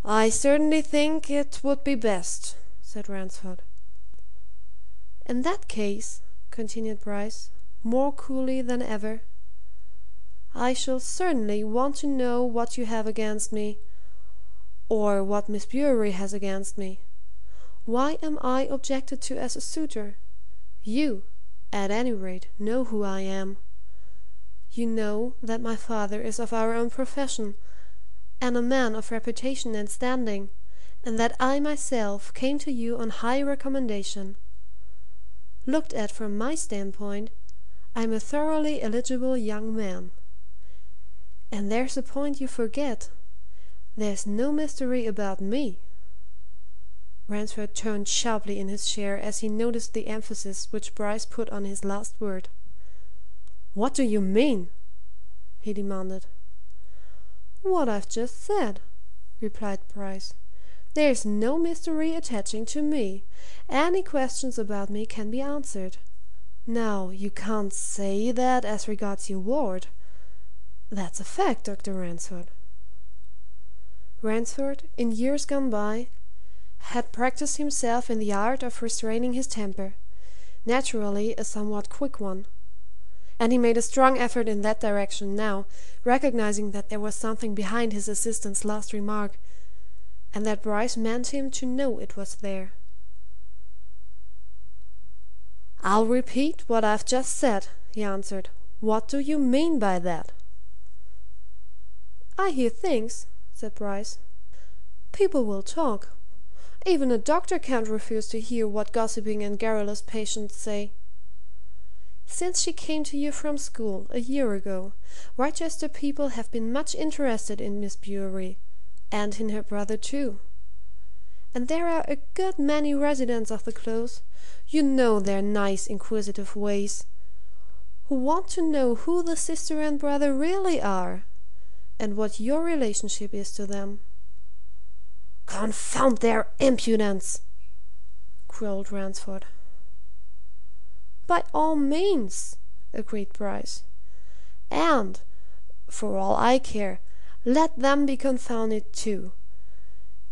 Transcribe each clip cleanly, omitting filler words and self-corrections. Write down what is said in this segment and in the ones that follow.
"I certainly think it would be best," said Ransford. "In that case," continued Bryce, more coolly than ever, "I shall certainly want to know what you have against me or what Miss Bewery has against me. Why am I objected to as a suitor? You, at any rate, know who I am. You know that my father is of our own profession, and a man of reputation and standing, and that I myself came to you on high recommendation. Looked at from my standpoint, I'm a thoroughly eligible young man. And there's a point you forget. There's no mystery about me." Ransford turned sharply in his chair as he noticed the emphasis which Bryce put on his last word. "What do you mean?" he demanded. "What I've just said," replied Bryce. "There's no mystery attaching to me. Any questions about me can be answered. Now, you can't say that as regards your ward. That's a fact, Dr. Ransford." Ransford, in years gone by, had practiced himself in the art of restraining his temper, naturally a somewhat quick one, and he made a strong effort in that direction now, recognizing that there was something behind his assistant's last remark, and that Bryce meant him to know it was there. "I'll repeat what I've just said," he answered. "What do you mean by that?" "I hear things," said Bryce. "People will talk. Even a doctor can't refuse to hear what gossiping and garrulous patients say. Since she came to you from school, a year ago, Wrychester people have been much interested in Miss Bewery, and in her brother too. And there are a good many residents of the Close you know their nice, inquisitive ways who want to know who the sister and brother really are, and what your relationship is to them." "Confound their impudence!" growled Ransford. "By all means," agreed Bryce. "And, for all I care, let them be confounded too.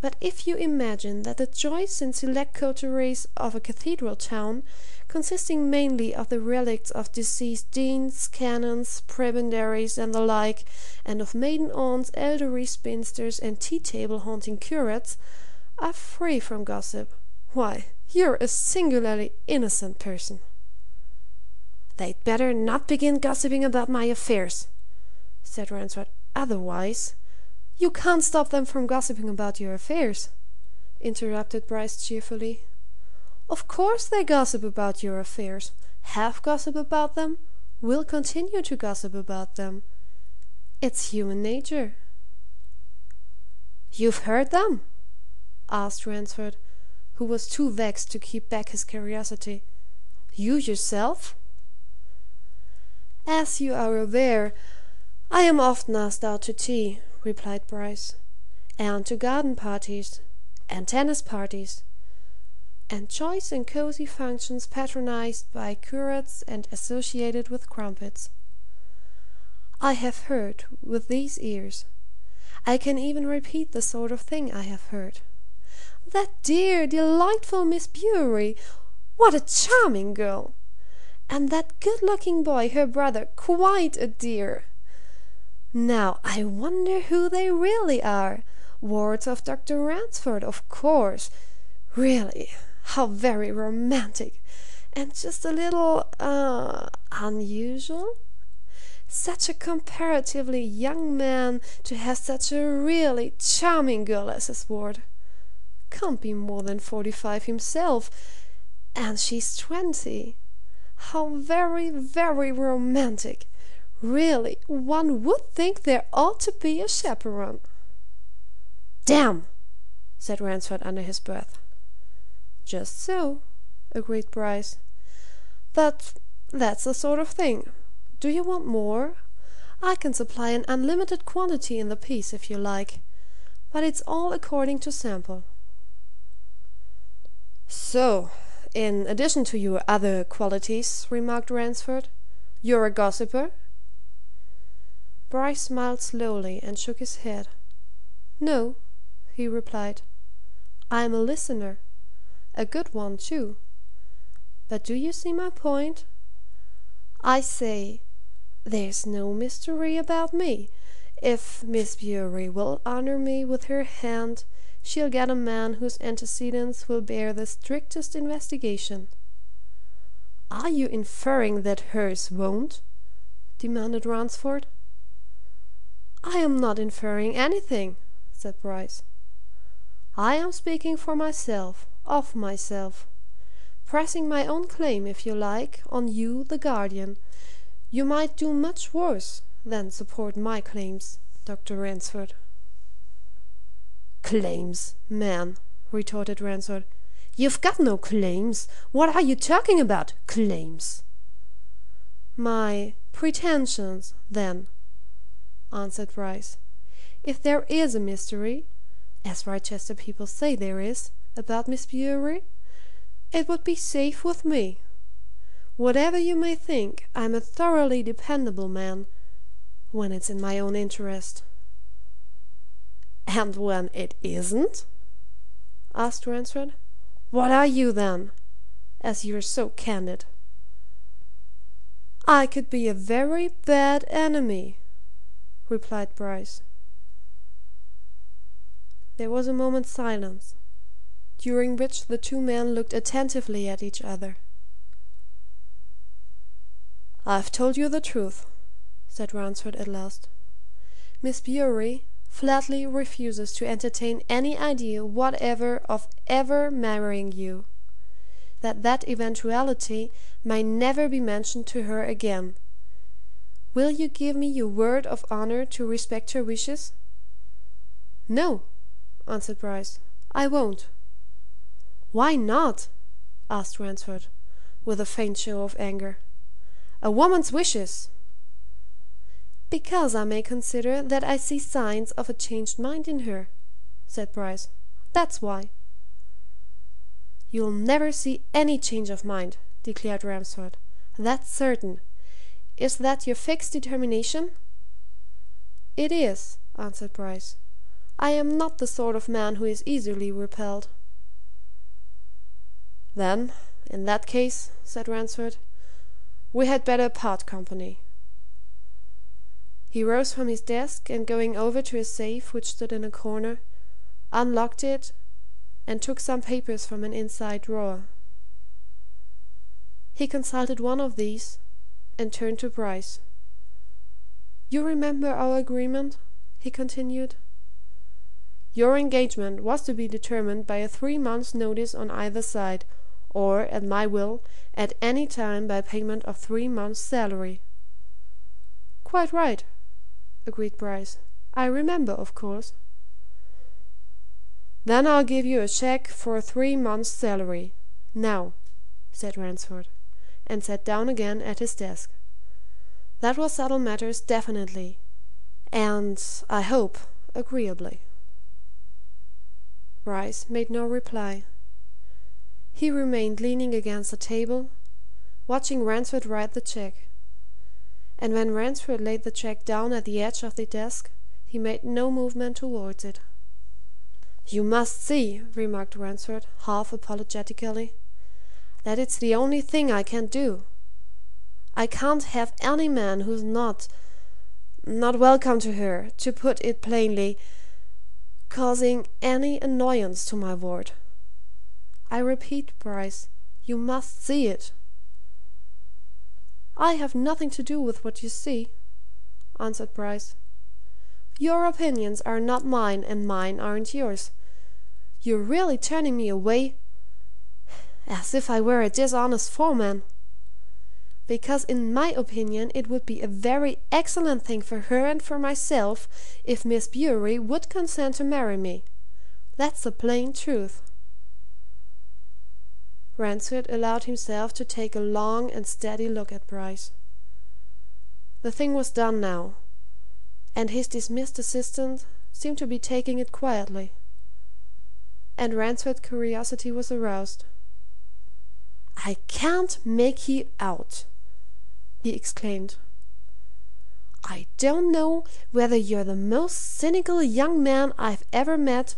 But if you imagine that the choice and select coteries of a cathedral town, consisting mainly of the relics of deceased deans, canons, prebendaries, and the like, and of maiden aunts, elderly spinsters, and tea-table haunting curates, are free from gossip, why, you're a singularly innocent person." "They'd better not begin gossiping about my affairs," said Ransford. "Otherwise " "You can't stop them from gossiping about your affairs," interrupted Bryce cheerfully. "Of course they gossip about your affairs, have gossiped about them, will continue to gossip about them. It's human nature." "You've heard them?" asked Ransford, who was too vexed to keep back his curiosity. "You yourself?" "As you are aware, I am often asked out to tea," replied Bryce, "and to garden parties, and tennis parties, and choice and cosy functions patronized by curates and associated with crumpets. I have heard with these ears. I can even repeat the sort of thing I have heard. That dear, delightful Miss Bewery, what a charming girl! And that good-looking boy, her brother, quite a dear! Now, I wonder who they really are. Wards of Dr. Ransford, of course. Really, how very romantic! And just a little unusual? Such a comparatively young man to have such a really charming girl as his ward. Can't be more than 45 himself, and she's 20. How very, very romantic! Really, one would think there ought to be a chaperone." "Damn!" said Ransford under his breath. "Just so," agreed Bryce. "But that's the sort of thing. Do you want more? I can supply an unlimited quantity in the piece if you like, but it's all according to sample." "So, in addition to your other qualities," remarked Ransford, "you're a gossiper?" Bryce smiled slowly and shook his head. "No," he he replied. I'm a listener. A good one, too. But do you see my point? I say, there's no mystery about me. If Miss Bewery will honour me with her hand, she'll get a man whose antecedents will bear the strictest investigation." "Are you inferring that hers won't?" demanded Ransford. "I am not inferring anything," said Bryce. "I am speaking for myself, of myself. Pressing my own claim, if you like, on you, the guardian. You might do much worse than support my claims, Dr. Ransford." "Claims, man!" retorted Ransford. "You've got no claims. What are you talking about? Claims?" "My pretensions, then," answered Bryce. "If there is a mystery, as Wrychester people say there is, about Miss Bewery, it would be safe with me. Whatever you may think, I'm a thoroughly dependable man when it's in my own interest." "And when it isn't?" asked Ransford. "What are you, then, as you're so candid?" "I could be a very bad enemy," replied Bryce. There was a moment's silence, during which the two men looked attentively at each other. "I've told you the truth," said Ransford at last. "Miss Bewery flatly refuses to entertain any idea whatever of ever marrying you. That eventuality may never be mentioned to her again. Will you give me your word of honour to respect her wishes?" "No," answered Bryce. "I won't." "Why not?" asked Ransford, with a faint show of anger. "A woman's wishes!" "Because I may consider that I see signs of a changed mind in her," said Bryce. "That's why." "You'll never see any change of mind," declared Ransford. "That's certain. Is that your fixed determination?" "It is," answered Bryce. "I am not the sort of man who is easily repelled." "Then, in that case," said Ransford, "we had better part company." He rose from his desk and going over to a safe which stood in a corner, unlocked it and took some papers from an inside drawer. He consulted one of these and turned to Bryce. "You remember our agreement?" he continued. "Your engagement was to be determined by a 3 months' notice on either side, or, at my will, at any time by payment of 3 months' salary." "Quite right," agreed Bryce. "I remember, of course." "Then I'll give you a cheque for 3 months' salary now," said Ransford, and sat down again at his desk. "That will settle matters definitely, and, I hope, agreeably." Bryce made no reply. He remained leaning against the table, watching Ransford write the cheque. And when Ransford laid the cheque down at the edge of the desk, he made no movement towards it. "You must see," remarked Ransford, half apologetically, "that it's the only thing I can do. I can't have any man who's not welcome to her, to put it plainly, causing any annoyance to my ward. I repeat, Bryce, you must see it." "I have nothing to do with what you see," answered Bryce. "Your opinions are not mine, and mine aren't yours. You're really turning me away as if I were a dishonest foreman. Because in my opinion it would be a very excellent thing for her and for myself if Miss Bewery would consent to marry me. That's the plain truth." Ransford allowed himself to take a long and steady look at Bryce. The thing was done now, and his dismissed assistant seemed to be taking it quietly. And Ransford's curiosity was aroused. "I can't make you out!" he exclaimed. "I don't know whether you're the most cynical young man I've ever met,